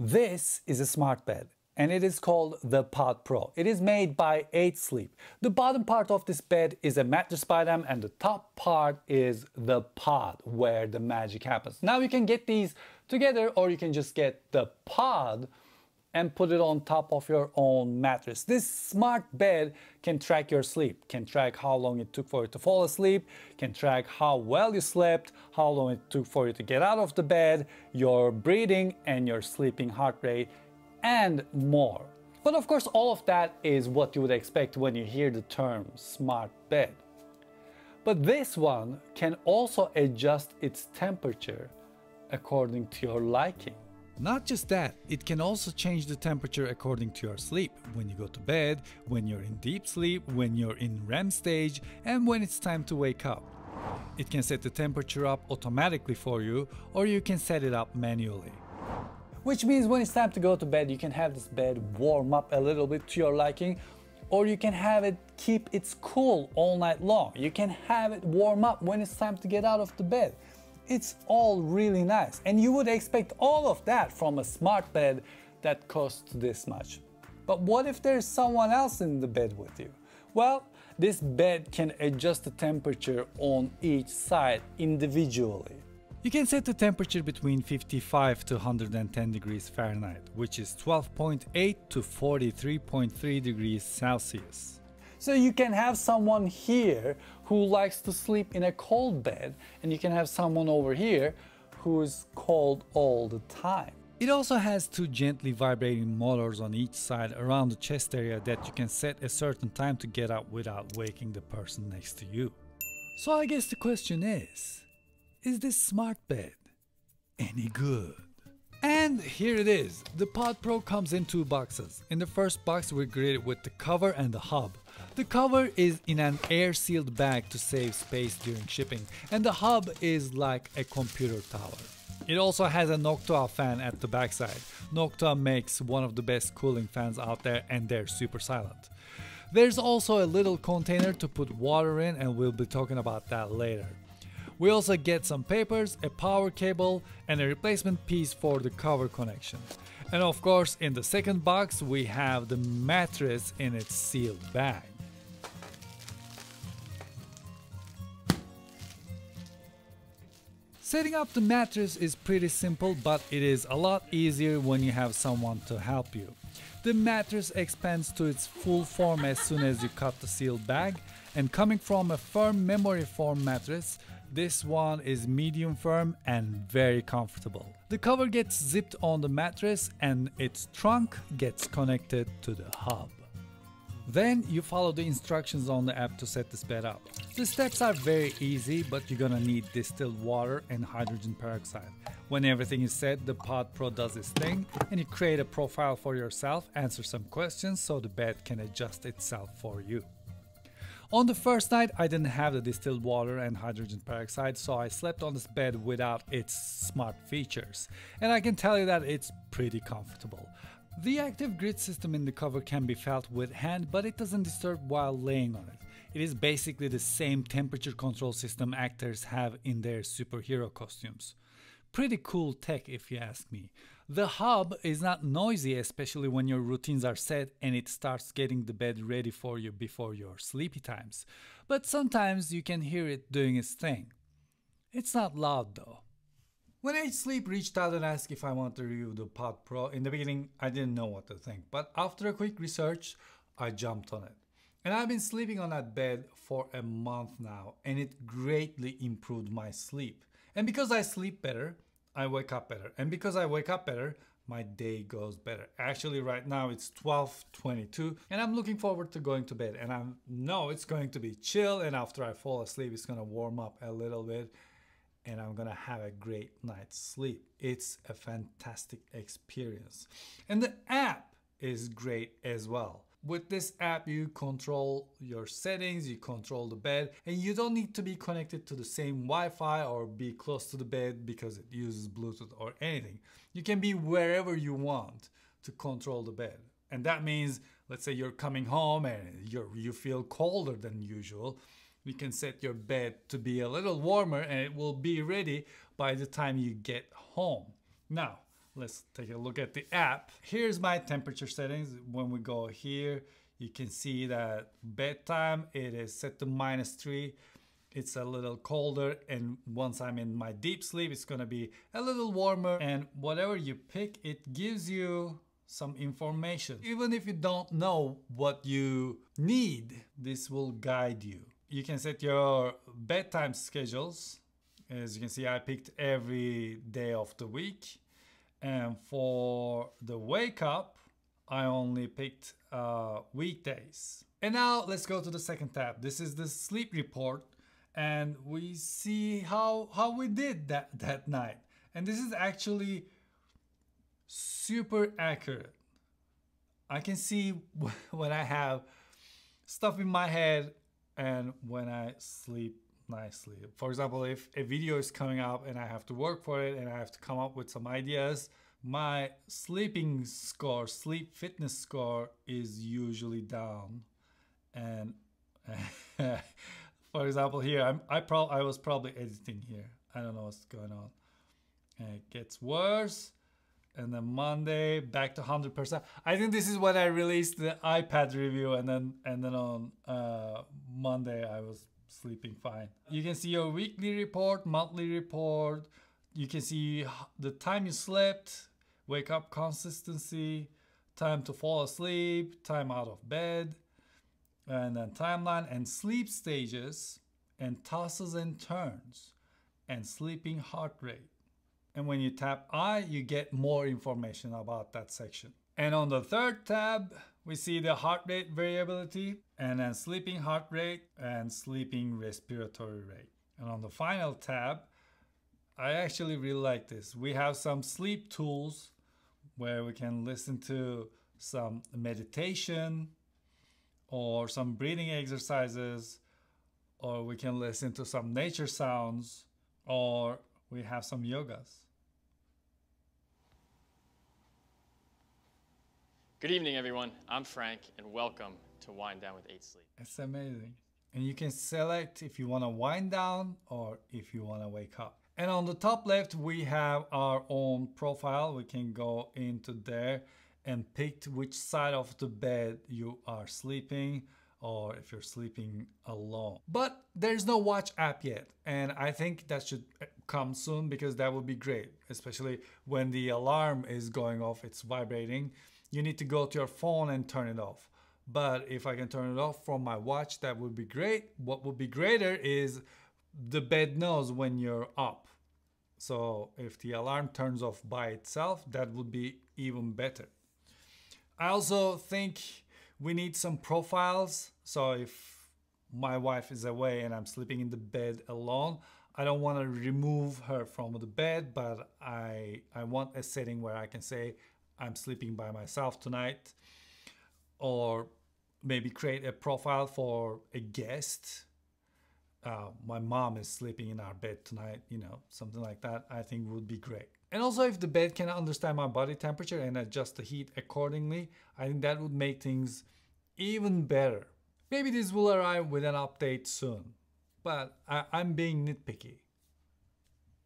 This is a smart bed and it is called the Pod Pro. It is made by 8 Sleep. The bottom part of this bed is a mattress by them and the top part is the pod where the magic happens. Now you can get these together or you can just get the pod and put it on top of your own mattress. This smart bed can track your sleep, can track how long it took for you to fall asleep, can track how well you slept, how long it took for you to get out of the bed, your breathing and your sleeping heart rate, and more. But of course, all of that is what you would expect when you hear the term smart bed. But this one can also adjust its temperature according to your liking. Not just that, it can also change the temperature according to your sleep, when you go to bed, when you're in deep sleep, when you're in REM stage, and when it's time to wake up. It can set the temperature up automatically for you, or you can set it up manually. Which means when it's time to go to bed, you can have this bed warm up a little bit to your liking, or you can have it keep it cool all night long. You can have it warm up when it's time to get out of the bed. It's all really nice, and you would expect all of that from a smart bed that costs this much. But what if there's someone else in the bed with you? Well, this bed can adjust the temperature on each side individually. You can set the temperature between 55 to 110 degrees Fahrenheit, which is 12.8 to 43.3 degrees Celsius. So you can have someone here who likes to sleep in a cold bed, and you can have someone over here who is cold all the time. It also has 2 gently vibrating motors on each side around the chest area that you can set a certain time to get up without waking the person next to you. So I guess the question is this smart bed any good? And here it is. The Pod Pro comes in 2 boxes. In the first box we're greeted with the cover and the hub. The cover is in an air-sealed bag to save space during shipping, and the hub is like a computer tower. It also has a Noctua fan at the backside. Noctua makes one of the best cooling fans out there, and they're super silent. There's also a little container to put water in, and we'll be talking about that later. We also get some papers, a power cable, and a replacement piece for the cover connection. And of course, in the second box we have the mattress in its sealed bag. Setting up the mattress is pretty simple, but it is a lot easier when you have someone to help you. The mattress expands to its full form as soon as you cut the sealed bag, and coming from a firm memory foam mattress, this one is medium firm and very comfortable. The cover gets zipped on the mattress and its trunk gets connected to the hub. Then you follow the instructions on the app to set this bed up. The steps are very easy, but you're gonna need distilled water and hydrogen peroxide. When everything is set, the Pod Pro does its thing and you create a profile for yourself, answer some questions so the bed can adjust itself for you. On the first night, I didn't have the distilled water and hydrogen peroxide, so I slept on this bed without its smart features. And I can tell you that it's pretty comfortable. The active grid system in the cover can be felt with hand, but it doesn't disturb while laying on it. It is basically the same temperature control system actors have in their superhero costumes. Pretty cool tech if you ask me. The hub is not noisy, especially when your routines are set and it starts getting the bed ready for you before your sleepy times. But sometimes you can hear it doing its thing. It's not loud though. When 8 Sleep reached out and asked if I want to review the Pod Pro, in the beginning I didn't know what to think, but after a quick research, I jumped on it. And I've been sleeping on that bed for a month now, and it greatly improved my sleep. And because I sleep better, I wake up better. And because I wake up better, my day goes better. Actually, right now it's 12:22 and I'm looking forward to going to bed. And I know it's going to be chill, and after I fall asleep, it's gonna warm up a little bit and I'm gonna have a great night's sleep. It's a fantastic experience. And the app is great as well. With this app, you control your settings, you control the bed, and you don't need to be connected to the same Wi-Fi or be close to the bed because it uses Bluetooth or anything. You can be wherever you want to control the bed. And that means, let's say you're coming home and you feel colder than usual, you can set your bed to be a little warmer and it will be ready by the time you get home. Now, let's take a look at the app. Here's my temperature settings. When we go here, you can see that bedtime, it is set to -3. It's a little colder, and once I'm in my deep sleep, it's gonna be a little warmer. And whatever you pick, it gives you some information. Even if you don't know what you need, this will guide you. You can set your bedtime schedules. As you can see, I picked every day of the week. And for the wake up, I only picked weekdays. And now let's go to the second tab. This is the sleep report. And we see how we did that night. And this is actually super accurate. I can see when I have stuff in my head and when I sleep nicely. For example, if a video is coming up and I have to work for it and I have to come up with some ideas, my sleeping score, sleep fitness score is usually down. And for example, here I was probably editing here. I don't know what's going on. And it gets worse. And then Monday back to 100%. I think this is when I released the iPad review, and then on Monday I was sleeping fine. You can see your weekly report, monthly report. You can see the time you slept, wake up consistency, time to fall asleep, time out of bed, and then timeline and sleep stages and tosses and turns and sleeping heart rate. And when you tap I, you get more information about that section. And on the third tab, we see the heart rate variability, and then sleeping heart rate and sleeping respiratory rate. And on the final tab, I actually really like this. We have some sleep tools where we can listen to some meditation or some breathing exercises, or we can listen to some nature sounds, or we have some yogas. Good evening, everyone. I'm Frank, and welcome to Wind Down with 8 Sleep. It's amazing. And you can select if you want to wind down or if you want to wake up. And on the top left, we have our own profile. We can go into there and pick which side of the bed you are sleeping, or if you're sleeping alone. But there's no watch app yet, and I think that should come soon, because that would be great, especially when the alarm is going off, it's vibrating. You need to go to your phone and turn it off. But if I can turn it off from my watch, that would be great. What would be greater is the bed knows when you're up. So if the alarm turns off by itself, that would be even better. I also think we need some profiles. So if my wife is away and I'm sleeping in the bed alone, I don't want to remove her from the bed, but I want a setting where I can say I'm sleeping by myself tonight, or maybe create a profile for a guest. My mom is sleeping in our bed tonight, you know, something like that I think would be great. And also, if the bed can understand my body temperature and adjust the heat accordingly, I think that would make things even better. Maybe this will arrive with an update soon, but I'm being nitpicky,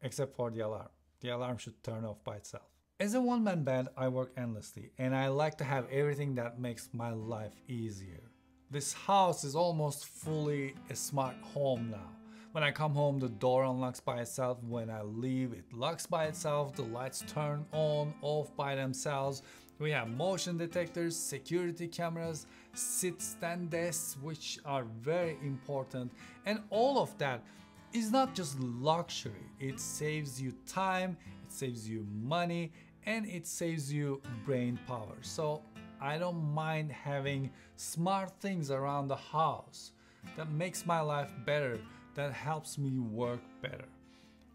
except for the alarm. The alarm should turn off by itself. As a one-man band, I work endlessly, and I like to have everything that makes my life easier. This house is almost fully a smart home now. When I come home, the door unlocks by itself. When I leave, it locks by itself. The lights turn on, off by themselves. We have motion detectors, security cameras, sit-stand desks, which are very important. And all of that is not just luxury. It saves you time, it saves you money, and it saves you brain power. So I don't mind having smart things around the house that makes my life better, that helps me work better.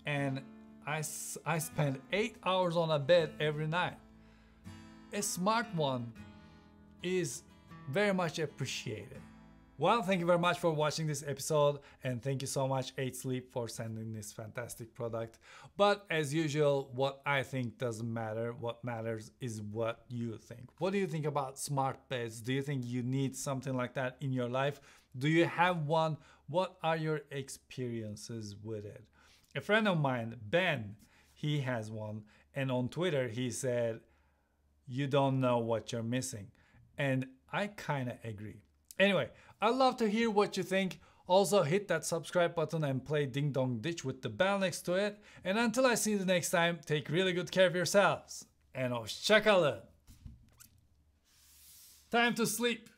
And I spend 8 hours on a bed every night. A smart one is very much appreciated. Well, thank you very much for watching this episode, and thank you so much 8 Sleep for sending this fantastic product. But as usual, what I think doesn't matter. What matters is what you think. What do you think about smart beds? Do you think you need something like that in your life? Do you have one? What are your experiences with it? A friend of mine, Ben, he has one, And on Twitter, he said, "You don't know what you're missing." And I kind of agree. Anyway, I'd love to hear what you think. Also, hit that subscribe button and play Ding Dong Ditch with the bell next to it. And until I see you the next time, take really good care of yourselves. And hoşça kalın. Time to sleep.